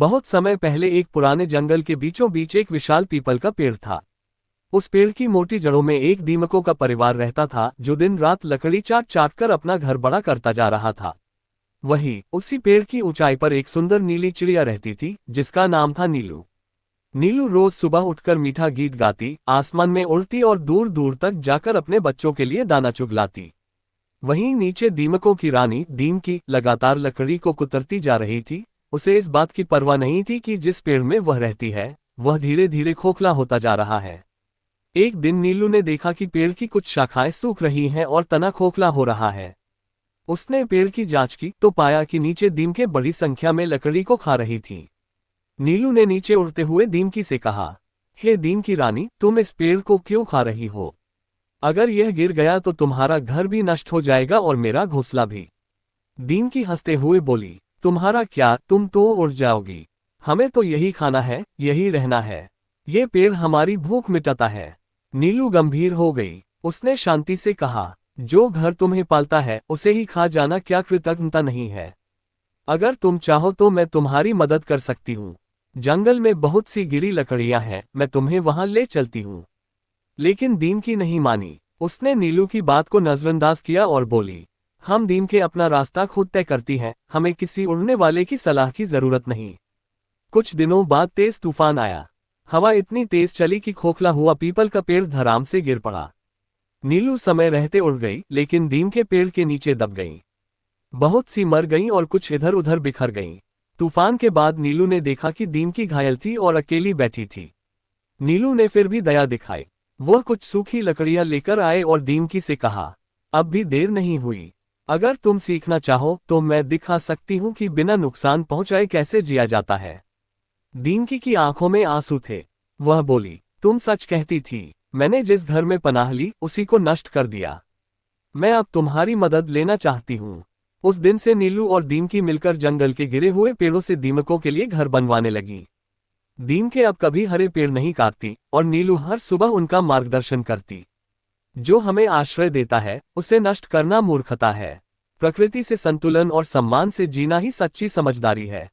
बहुत समय पहले एक पुराने जंगल के बीचों बीच एक विशाल पीपल का पेड़ था। उस पेड़ की मोटी जड़ों में एक दीमकों का परिवार रहता था जो दिन रात लकड़ी चाट चाट कर अपना घर बड़ा करता जा रहा था। वहीं उसी पेड़ की ऊंचाई पर एक सुंदर नीली चिड़िया रहती थी जिसका नाम था नीलू। नीलू रोज सुबह उठकर मीठा गीत गाती, आसमान में उड़ती और दूर दूर तक जाकर अपने बच्चों के लिए दाना चुगलाती। वहीं नीचे दीमकों की रानी दीमकी लगातार लकड़ी को कुतरती जा रही थी। उसे इस बात की परवाह नहीं थी कि जिस पेड़ में वह रहती है वह धीरे धीरे खोखला होता जा रहा है। एक दिन नीलू ने देखा कि पेड़ की कुछ शाखाएं सूख रही हैं और तना खोखला हो रहा है। उसने पेड़ की जांच की तो पाया कि नीचे दीमकें बड़ी संख्या में लकड़ी को खा रही थीं। नीलू ने नीचे उड़ते हुए दीमकी से कहा, हे दीमकी रानी, तुम इस पेड़ को क्यों खा रही हो? अगर यह गिर गया तो तुम्हारा घर भी नष्ट हो जाएगा और मेरा घोंसला भी। दीमकी हंसते हुए बोली, तुम्हारा क्या, तुम तो उड़ जाओगी। हमें तो यही खाना है, यही रहना है। ये पेड़ हमारी भूख मिटाता है। नीलू गंभीर हो गई। उसने शांति से कहा, जो घर तुम्हें पालता है उसे ही खा जाना क्या कृतज्ञता नहीं है? अगर तुम चाहो तो मैं तुम्हारी मदद कर सकती हूँ। जंगल में बहुत सी गिरी लकड़ियां हैं, मैं तुम्हें वहां ले चलती हूँ। लेकिन दीमकी नहीं मानी। उसने नीलू की बात को नजरअंदाज किया और बोली, हम दीमके अपना रास्ता खुद तय करती हैं, हमें किसी उड़ने वाले की सलाह की जरूरत नहीं। कुछ दिनों बाद तेज तूफान आया। हवा इतनी तेज चली कि खोखला हुआ पीपल का पेड़ धड़ाम से गिर पड़ा। नीलू समय रहते उड़ गई, लेकिन दीमके पेड़ के नीचे दब गईं। बहुत सी मर गईं और कुछ इधर उधर बिखर गईं। तूफान के बाद नीलू ने देखा कि दीमकी घायल थी और अकेली बैठी थी। नीलू ने फिर भी दया दिखाई। वह कुछ सूखी लकड़ियां लेकर आए और दीमकी से कहा, अब भी देर नहीं हुई। अगर तुम सीखना चाहो तो मैं दिखा सकती हूँ कि बिना नुकसान पहुंचाए कैसे जिया जाता है। दीमकी की आंखों में आंसू थे। वह बोली, तुम सच कहती थी। मैंने जिस घर में पनाह ली उसी को नष्ट कर दिया। मैं अब तुम्हारी मदद लेना चाहती हूँ। उस दिन से नीलू और दीमकी मिलकर जंगल के गिरे हुए पेड़ों से दीमकों के लिए घर बनवाने लगी। दीमके अब कभी हरे पेड़ नहीं काटती और नीलू हर सुबह उनका मार्गदर्शन करती। जो हमें आश्रय देता है उसे नष्ट करना मूर्खता है। प्रकृति से संतुलन और सम्मान से जीना ही सच्ची समझदारी है।